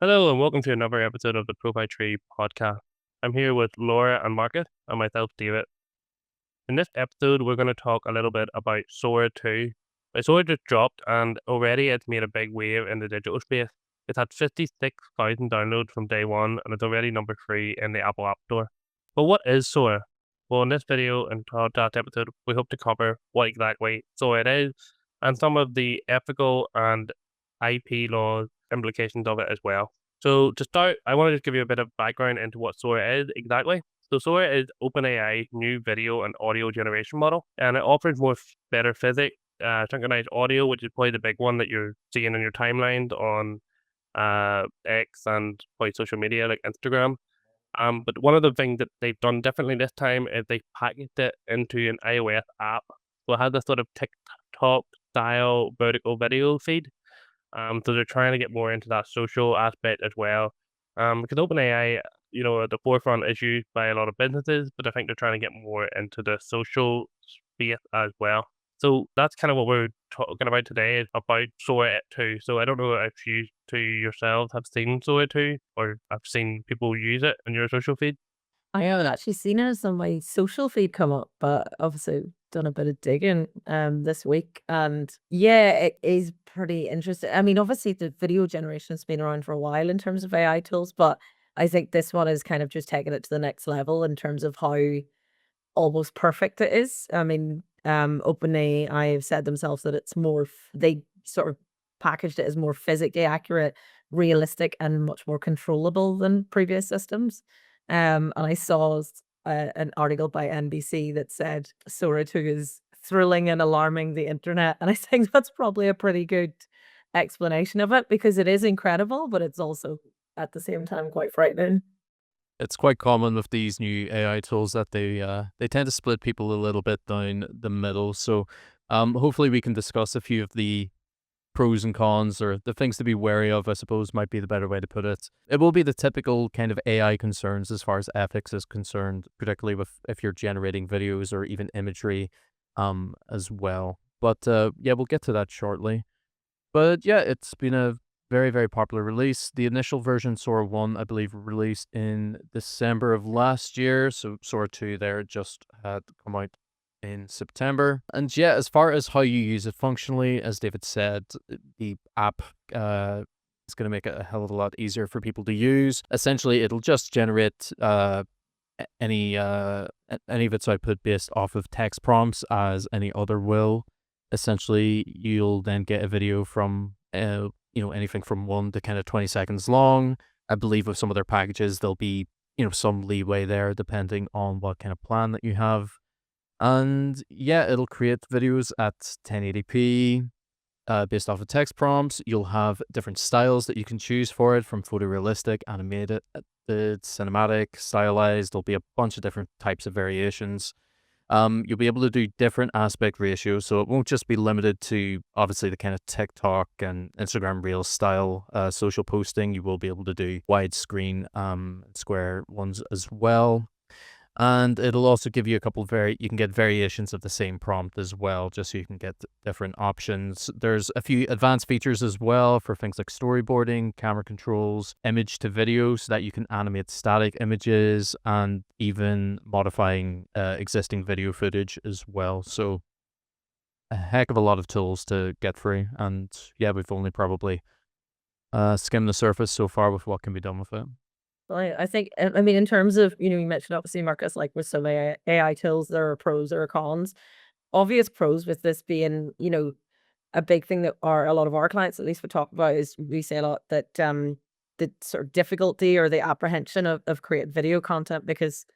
Hello and welcome to another episode of the ProfileTree Podcast. I'm here with Laura and Marcus and myself, David. In this episode, we're going to talk a little bit about Sora 2. Sora just dropped and already it's made a big wave in the digital space. It's had 56,000 downloads from day one and it's already number 3 in the Apple App Store. But what is Sora? Well, in this video and that episode, we hope to cover what exactly Sora is and some of the ethical and IP law implications of it as well. So to start, I want to just give you a bit of background into what Sora is exactly. So Sora is OpenAI's new video and audio generation model, and it offers better physics, synchronized audio, which is probably the big one that you're seeing in your timelines on X and probably social media like Instagram. But one of the things that they've done differently this time is they packaged it into an iOS app. So it has this sort of TikTok style vertical video feed. So they're trying to get more into that social aspect as well. Because OpenAI, at the forefront is used by a lot of businesses, but I think they're trying to get more into the social space as well. So that's kind of what we're talking about today, is about Sora 2. So I don't know if you two yourselves have seen Sora 2 or have seen people use it in your social feed. I haven't actually seen it on my social feed come up, but obviously done a bit of digging this week. And yeah, it is pretty interesting. I mean, obviously the video generation has been around for a while in terms of AI tools, but I think this one is kind of just taking it to the next level in terms of how almost perfect it is. I mean, OpenAI have said themselves that it's more, they sort of packaged it as more physically accurate, realistic, and much more controllable than previous systems. And I saw an article by NBC that said Sora 2 is thrilling and alarming the internet. And I think that's probably a pretty good explanation of it because it is incredible, but it's also at the same time quite frightening. It's quite common with these new AI tools that they tend to split people a little bit down the middle. So hopefully we can discuss a few of the pros and cons, or the things to be wary of, I suppose, might be the better way to put it. It will be the typical kind of AI concerns as far as ethics is concerned, particularly with if you're generating videos or even imagery as well. But yeah, we'll get to that shortly. But yeah, it's been a very, very popular release. The initial version, Sora 1, I believe, released in December of last year. So Sora 2 there just had come out in September. And yeah, as far as how you use it functionally, as David said, the app is going to make it a hell of a lot easier for people to use. Essentially, it'll just generate any of its output based off of text prompts as any other will. Essentially, you'll then get a video from anything from 1 to kind of 20 seconds long. I believe with some of their packages, there'll be some leeway there depending on what kind of plan that you have. And yeah, it'll create videos at 1080p based off of text prompts. You'll have different styles that you can choose for it, from photorealistic, animated, cinematic, stylized. There'll be a bunch of different types of variations. You'll be able to do different aspect ratios, so it won't just be limited to obviously the kind of TikTok and Instagram Reels style social posting. You will be able to do widescreen square ones as well. And it'll also give you a couple you can get variations of the same prompt as well, just so you can get different options. There's a few advanced features as well for things like storyboarding, camera controls, image to video, so that you can animate static images, and even modifying existing video footage as well. So a heck of a lot of tools to get through. And yeah, we've only probably skimmed the surface so far with what can be done with it. I think, I mean, in terms of, you mentioned obviously, Marcus, like with some AI tools, there are pros, there are cons. Obvious pros with this being, a big thing that a lot of our clients at least would talk about is we say a lot that the sort of difficulty or the apprehension of creating video content, because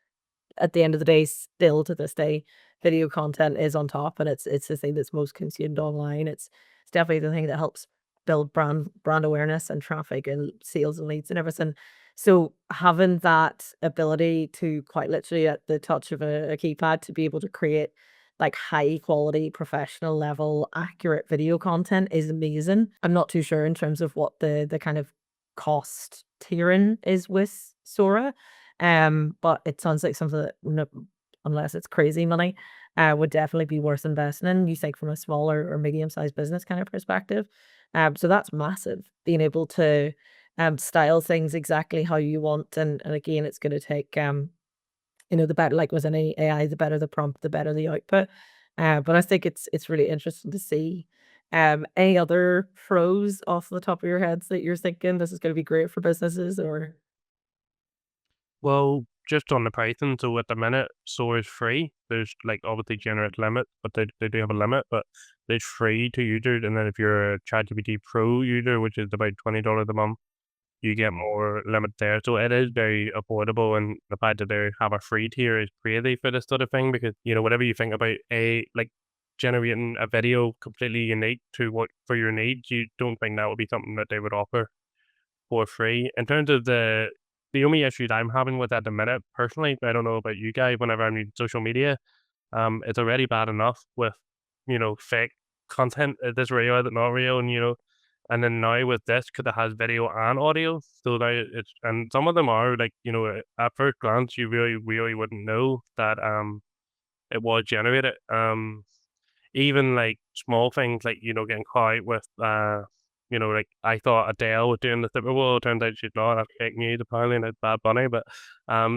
at the end of the day, still to this day, video content is on top, and it's the thing that's most consumed online. It's definitely the thing that helps build brand awareness and traffic and sales and leads and everything. So having that ability to quite literally at the touch of a keypad to be able to create like high quality, professional level, accurate video content is amazing. I'm not too sure in terms of what the kind of cost tiering is with Sora. But it sounds like something that, unless it's crazy money, would definitely be worth investing in, you think, from a smaller or medium-sized business kind of perspective. So that's massive, being able to style things exactly how you want. And again, it's going to take, the better, like with any AI, the better the prompt, the better the output. But I think it's really interesting to see. Any other pros off the top of your heads that you're thinking this is going to be great for businesses or? Well, just on the pricing, so at the minute, Sora is free. There's like obviously generous limit, but they do have a limit, but it's free to users. And then if you're a ChatGPT Pro user, which is about $20 a month, you get more limit there. So it is very affordable, and the fact that they have a free tier is crazy for this sort of thing because, whatever you think about like generating a video completely unique to what for your needs, you don't think that would be something that they would offer for free. In terms of the only issues I'm having with at the minute, personally, I don't know about you guys, whenever I'm using social media, it's already bad enough with, fake content. Is this real? Is it not real? And then now with this, because it has video and audio, so now and some of them are like, at first glance, you really, really wouldn't know that it was generated. Even like small things like, getting caught with, like I thought Adele was doing the Super Bowl. It turns out she's not. That's fake news apparently, and it's Bad Bunny. But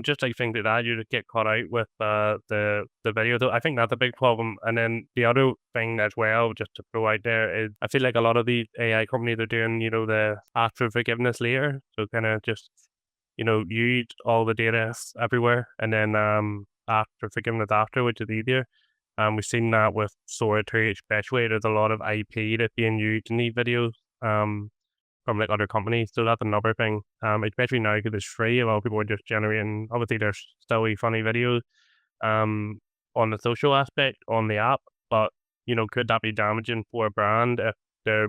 just like things like that, you just get caught out with the video. So I think that's a big problem. And then the other thing as well, just to throw out there, is I feel like a lot of these AI companies are doing, the ask for forgiveness later. So kind of just, use all the data everywhere, and then ask for forgiveness after, which is easier. We've seen that with Sora 2 especially. There's a lot of IP that's being used in these videos from like other companies. So that's another thing. Especially now because it's free, a lot of people are just generating, obviously there's still funny videos on the social aspect on the app, but could that be damaging for a brand if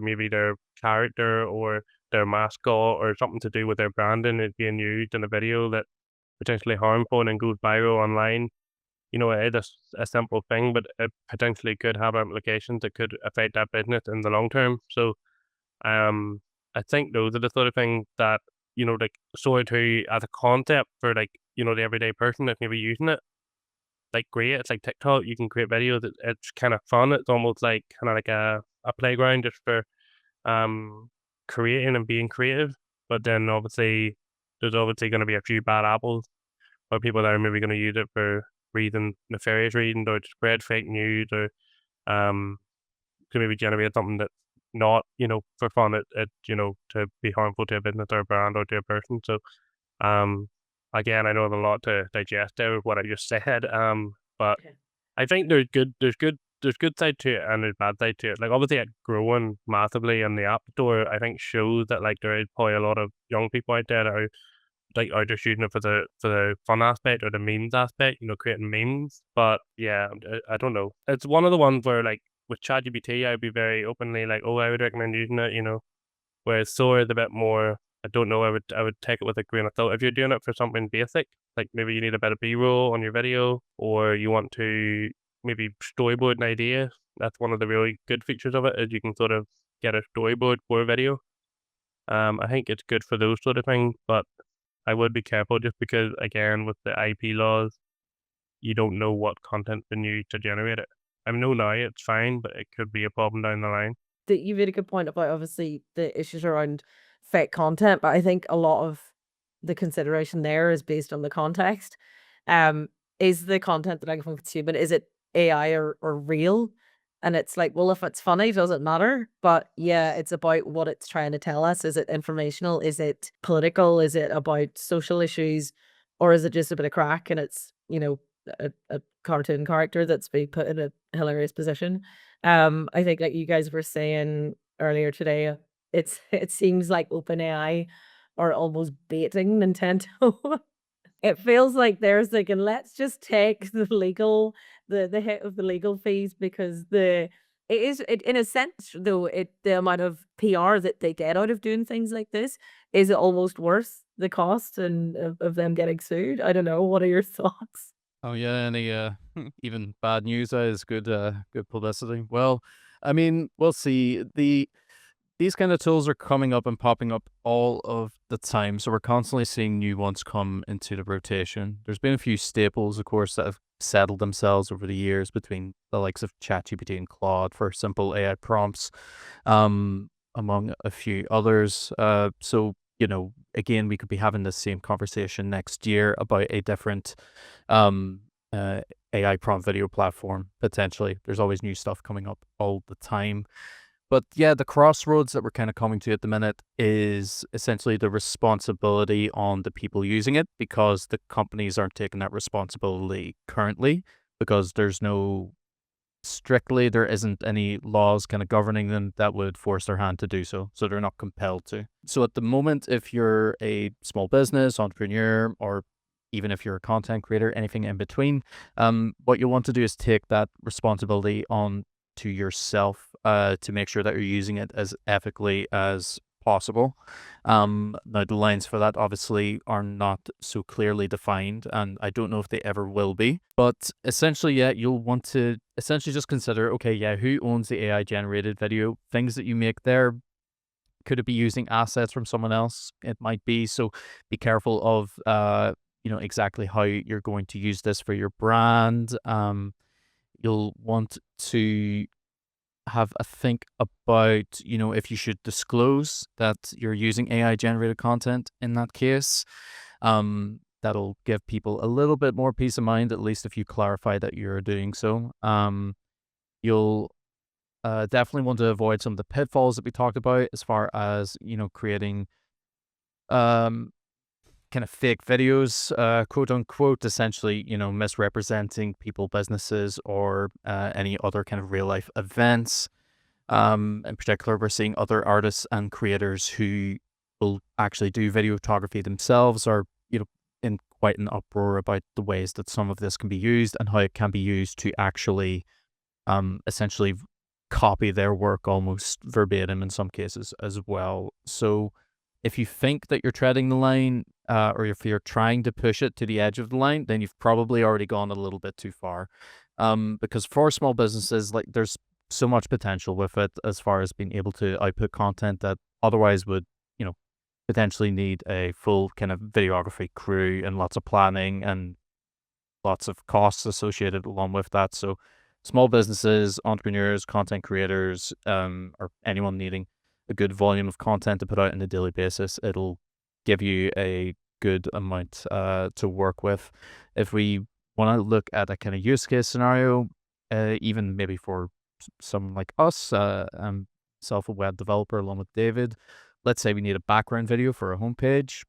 maybe their character or their mascot or something to do with their branding is being used in a video that potentially harmful and then goes viral online? It is a simple thing, but it potentially could have implications that could affect that business in the long term. So, I think those are the sort of things that, like Sora 2 as a concept for like, the everyday person that's maybe using it, like great. It's like TikTok, you can create videos. It's kind of fun. It's almost like kind of like a playground just for creating and being creative. But then obviously, there's obviously going to be a few bad apples or people that are maybe going to use it for nefarious reasons or to spread fake news or to maybe generate something that's not, for fun, to be harmful to a business or a brand or to a person. So, again, I know there's a lot to digest there with what I just said. But Okay. I think there's good side to it and there's bad side to it. Like obviously it's growing massively in the App Store, I think shows that like there is probably a lot of young people out there that are just using it for the fun aspect or the memes aspect, creating memes. But yeah, I don't know. It's one of the ones where like with ChatGPT, I'd be very openly like, oh, I would recommend using it, Whereas Sora is a bit more, I don't know, I would take it with a grain of salt. If you're doing it for something basic, like maybe you need a bit of B-roll on your video, or you want to maybe storyboard an idea, that's one of the really good features of it, is you can sort of get a storyboard for a video. I think it's good for those sort of things, but I would be careful just because, again, with the IP laws, you don't know what content's been used to generate it. I know now it's fine, but it could be a problem down the line. That you made a good point about obviously the issues around fake content, but I think a lot of the consideration there is based on the context. Um, is the content that I'm consuming, is it AI or real? And it's like, well, if it's funny, does it matter? But yeah, it's about what it's trying to tell us. Is it informational? Is it political? Is it about social issues? Or is it just a bit of crack and it's, a cartoon character that's being put in a hilarious position? I think like you guys were saying earlier today, it seems like OpenAI are almost baiting Nintendo. It feels like they're thinking, let's just take the hit of the legal fees because it is it in a sense though the amount of PR that they get out of doing things like this is it almost worth the cost and of them getting sued. I don't know. What are your thoughts? Oh yeah, any even bad news is good publicity. Well, I mean, we'll see. These kind of tools are coming up and popping up all of the time, so we're constantly seeing new ones come into the rotation. There's been a few staples, of course, that have settled themselves over the years between the likes of ChatGPT and Claude for simple AI prompts, among a few others. So again, we could be having the same conversation next year about a different um, AI prompt video platform, potentially. There's always new stuff coming up all the time. But yeah, the crossroads that we're kind of coming to at the minute is essentially the responsibility on the people using it, because the companies aren't taking that responsibility currently, because there isn't any laws kind of governing them that would force their hand to do so. So they're not compelled to. So at the moment, if you're a small business, entrepreneur, or even if you're a content creator, anything in between, what you'll want to do is take that responsibility on to yourself to make sure that you're using it as ethically as possible. Now, the lines for that obviously are not so clearly defined, and I don't know if they ever will be. But essentially, yeah, you'll want to essentially just consider, okay, yeah, who owns the AI generated video? Things that you make there, could it be using assets from someone else? It might be. So be careful of exactly how you're going to use this for your brand. You'll want to have a think about, if you should disclose that you're using AI generated content in that case. That'll give people a little bit more peace of mind, at least if you clarify that you're doing so. You'll definitely want to avoid some of the pitfalls that we talked about as far as, creating kind of fake videos, quote unquote, essentially, misrepresenting people, businesses, or any other kind of real life events. In particular, we're seeing other artists and creators who will actually do video photography themselves are, in quite an uproar about the ways that some of this can be used and how it can be used to actually essentially copy their work almost verbatim in some cases as well. So if you think that you're treading the line, or if you're trying to push it to the edge of the line, then you've probably already gone a little bit too far. Because for small businesses, like, there's so much potential with it as far as being able to output content that otherwise would, potentially need a full kind of videography crew and lots of planning and lots of costs associated along with that. So small businesses, entrepreneurs, content creators, or anyone needing a good volume of content to put out on a daily basis, it'll give you a good amount to work with. If we want to look at a kind of use case scenario, even maybe for someone like us, I'm self a web developer along with David. Let's say we need a background video for a homepage.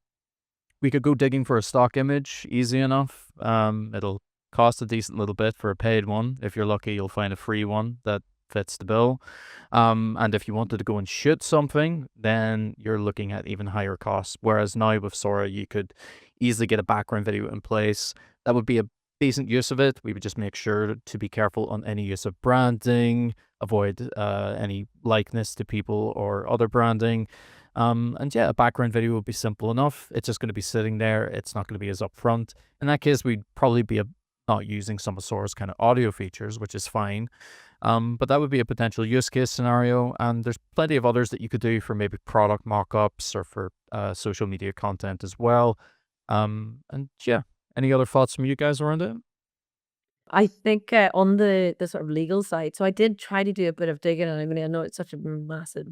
We could go digging for a stock image, easy enough. It'll cost a decent little bit for a paid one. If you're lucky, you'll find a free one that fits the bill. And if you wanted to go and shoot something, then you're looking at even higher costs. Whereas now with Sora, you could easily get a background video in place. That would be a decent use of it. We would just make sure to be careful on any use of branding, avoid any likeness to people or other branding. And yeah, a background video would be simple enough. It's just going to be sitting there. It's not going to be as upfront. In that case, we'd probably be not using some of Sora's kind of audio features, which is fine. But that would be a potential use case scenario. And there's plenty of others that you could do for maybe product mock-ups or for social media content as well. And yeah, any other thoughts from you guys around it? I think on the sort of legal side, so I did try to do a bit of digging, and I mean, I know it's such a massive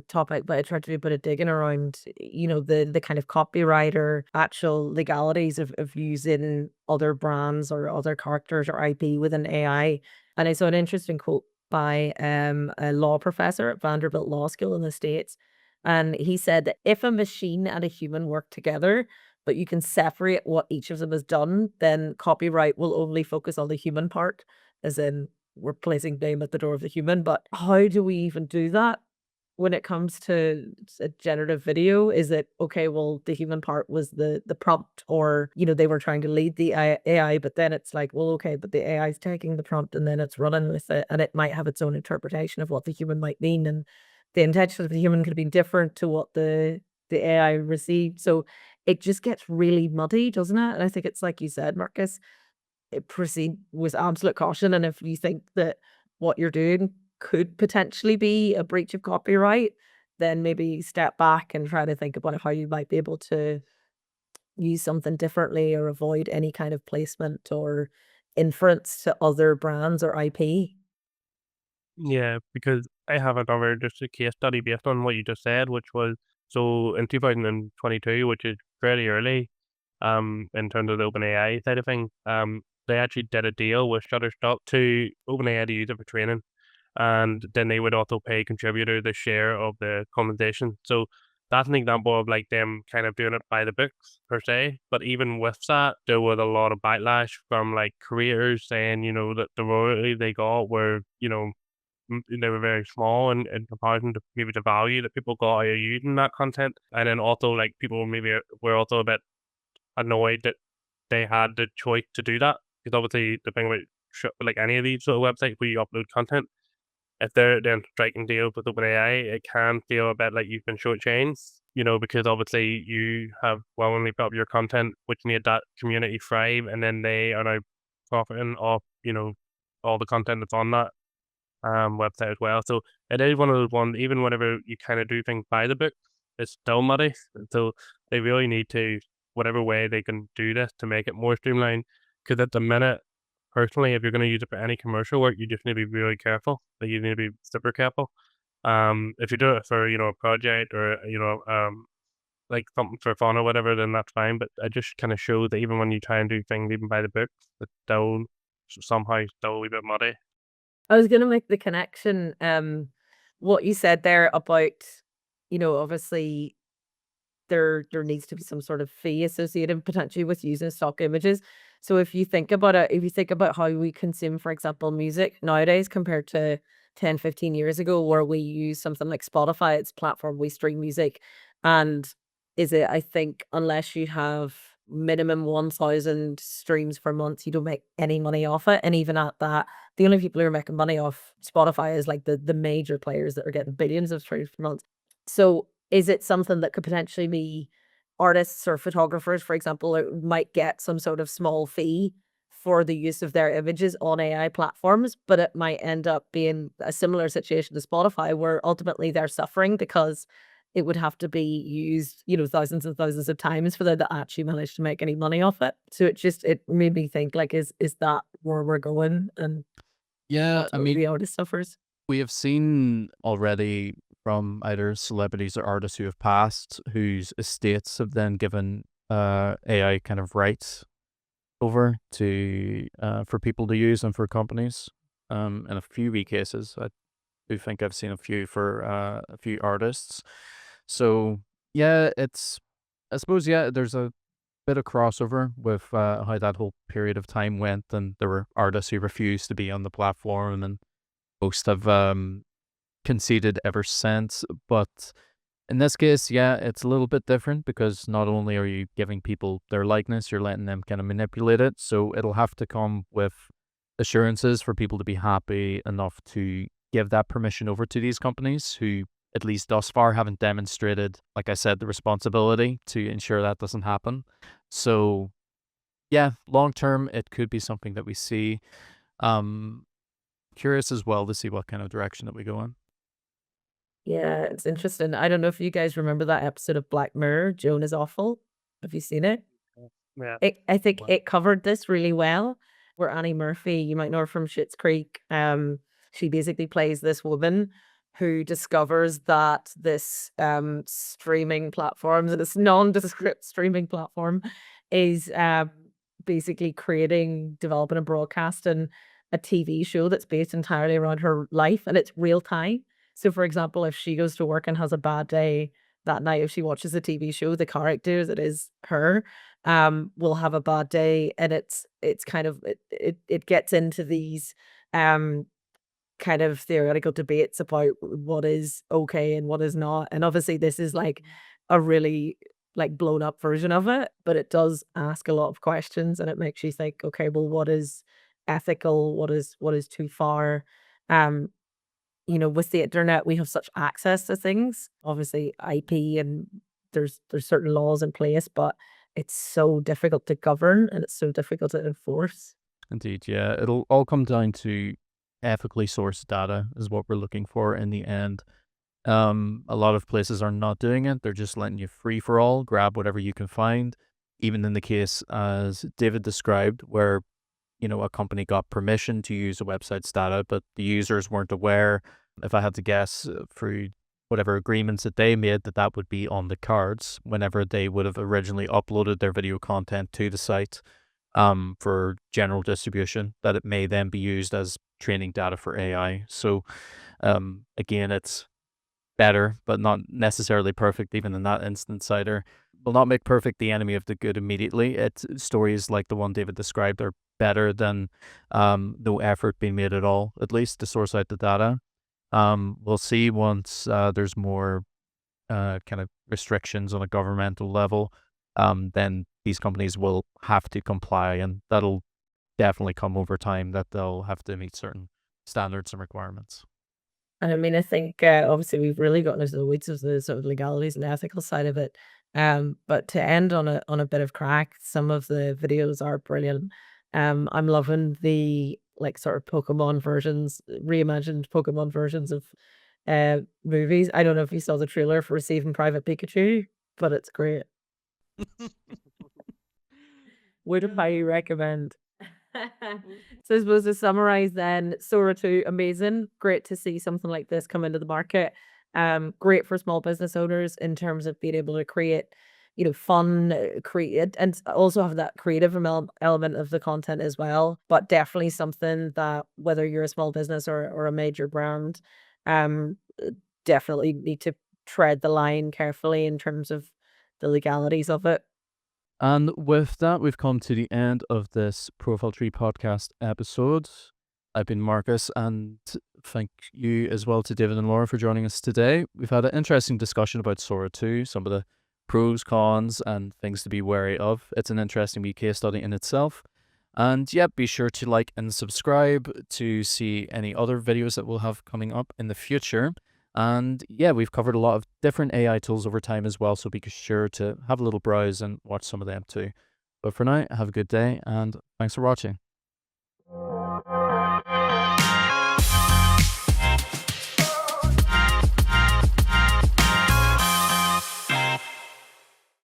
topic, but I tried to do a bit of digging around, the kind of copyright or actual legalities of using other brands or other characters or IP within AI. And I saw an interesting quote by a law professor at Vanderbilt Law School in the States. And he said that if a machine and a human work together, but you can separate what each of them has done, then copyright will only focus on the human part, as in we're placing blame at the door of the human. But how do we even do that when it comes to a generative video? Is it okay? Well, the human part was the prompt, or they were trying to lead the AI, but then it's like, well, okay, but the AI is taking the prompt and then it's running with it, and it might have its own interpretation of what the human might mean, and the intention of the human could be different to what the AI received. So it just gets really muddy, doesn't it? And I think it's like you said, Marcus, proceed with absolute caution. And if you think that what you're doing could potentially be a breach of copyright, then maybe step back and try to think about how you might be able to use something differently or avoid any kind of placement or inference to other brands or IP. Yeah, because I have another just a case study based on what you just said, which was So in 2022, which is fairly early, in terms of the OpenAI side of things, they actually did a deal with Shutterstock to OpenAI to use it for training, and then they would also pay contributors a share of the compensation. So that's an example of like them kind of doing it by the books per se. But even with that, there was a lot of backlash from like creators saying, that the royalties they got were, they were very small in comparison to maybe the value that people got out of using that content. And then also like people maybe were also a bit annoyed that they had the choice to do that. Because obviously the thing about like any of these sort of websites where you upload content, if they're then striking deals with OpenAI, it can feel a bit like you've been shortchanged, because obviously you have willingly put up your content, which made that community thrive, and then they are now profiting off, all the content that's on that website as well. So it is one of those ones, even whenever you kind of do things by the book, it's still muddy. So they really need to, whatever way they can do this to make it more streamlined. Because at the minute, personally, if you're going to use it for any commercial work, you just need to be really careful. Like you need to be super careful. If you do it for, a project or, like something for fun or whatever, then that's fine. But it just kind of shows that even when you try and do things even by the book, it's still somehow still a wee bit muddy. I was gonna make the connection, what you said there about, obviously there needs to be some sort of fee associated potentially with using stock images. So if you think about it, if you think about how we consume, for example, music nowadays compared to 10, 15 years ago, where we use something like Spotify, it's a platform we stream music. And I think, unless you have minimum 1,000 streams per month, you don't make any money off it. And even at that, the only people who are making money off Spotify is like the major players that are getting billions of streams per month. So is it something that could potentially be artists or photographers, for example, might get some sort of small fee for the use of their images on AI platforms, but it might end up being a similar situation to Spotify, where ultimately they're suffering because it would have to be used, thousands and thousands of times for them to actually manage to make any money off it. So it made me think, like, is that where we're going? And Yeah, that's what the artist suffers. we have seen already from either celebrities or artists who have passed, whose estates have then given AI kind of rights over to for people to use and for companies. In a few wee cases, I do think I've seen a few for a few artists. So yeah, I suppose there's a bit of crossover with how that whole period of time went, and there were artists who refused to be on the platform, and most have conceded ever since. But in this case, it's a little bit different, because not only are you giving people their likeness, you're letting them kind of manipulate it. So it'll have to come with assurances for people to be happy enough to give that permission over to these companies, who at least thus far haven't demonstrated, like I said, the responsibility to ensure that doesn't happen. So long term, it could be something that we see. Curious as well to see what kind of direction that we go in. Yeah, it's interesting. I don't know if you guys remember that episode of Black Mirror, Joan is Awful. Have you seen it? Yeah. I think it covered this really well, where Annie Murphy, you might know her from Schitt's Creek, she basically plays this woman who discovers that this streaming platform, this nondescript streaming platform, is basically developing and broadcasting a TV show that's based entirely around her life, and it's real time. So, for example, if she goes to work and has a bad day that night, if she watches a TV show, the character that is her will have a bad day, and it's kind of it gets into these kind of theoretical debates about what is okay and what is not. And obviously this is like a really like blown up version of it, but it does ask a lot of questions, and it makes you think, okay, well, what is ethical? What is too far? Um, with the internet, we have such access to things, obviously IP, and there's certain laws in place, but it's so difficult to govern and it's so difficult to enforce. Indeed, it'll all come down to ethically sourced data is what we're looking for in the end. A lot of places are not doing it. They're just letting you free for all, grab whatever you can find. Even in the case as David described, where a company got permission to use a website's data, but the users weren't aware. If I had to guess, through whatever agreements that they made, that would be on the cards whenever they would have originally uploaded their video content to the site for general distribution, that it may then be used as training data for AI. So again, it's better, but not necessarily perfect even in that instance either. Will not make perfect the enemy of the good immediately. Stories like the one David described are better than no effort being made at all, at least to source out the data. We'll see once there's more kind of restrictions on a governmental level, then these companies will have to comply, and that'll definitely come over time, that they'll have to meet certain standards and requirements. And I mean, I think obviously we've really gotten into the weeds of the sort of legalities and ethical side of it. But to end on a bit of crack, some of the videos are brilliant. I'm loving the like sort of Pokemon versions, reimagined Pokemon versions of movies. I don't know if you saw the trailer for Receiving Private Pikachu, but it's great. Would highly recommend. So I suppose to summarize then, Sora 2, amazing. Great to see something like this come into the market. Great for small business owners in terms of being able to create, fun, create, and also have that creative element of the content as well. But definitely something that whether you're a small business or a major brand, definitely need to tread the line carefully in terms of the legalities of it. And with that, we've come to the end of this ProfileTree Podcast episode. I've been Marcus, and thank you as well to David and Laura for joining us today. We've had an interesting discussion about Sora 2, some of the pros, cons, and things to be wary of. It's an interesting wee case study in itself. And yeah, be sure to like and subscribe to see any other videos that we'll have coming up in the future. And yeah, we've covered a lot of different AI tools over time as well, so be sure to have a little browse and watch some of them too. But for now, have a good day, and thanks for watching.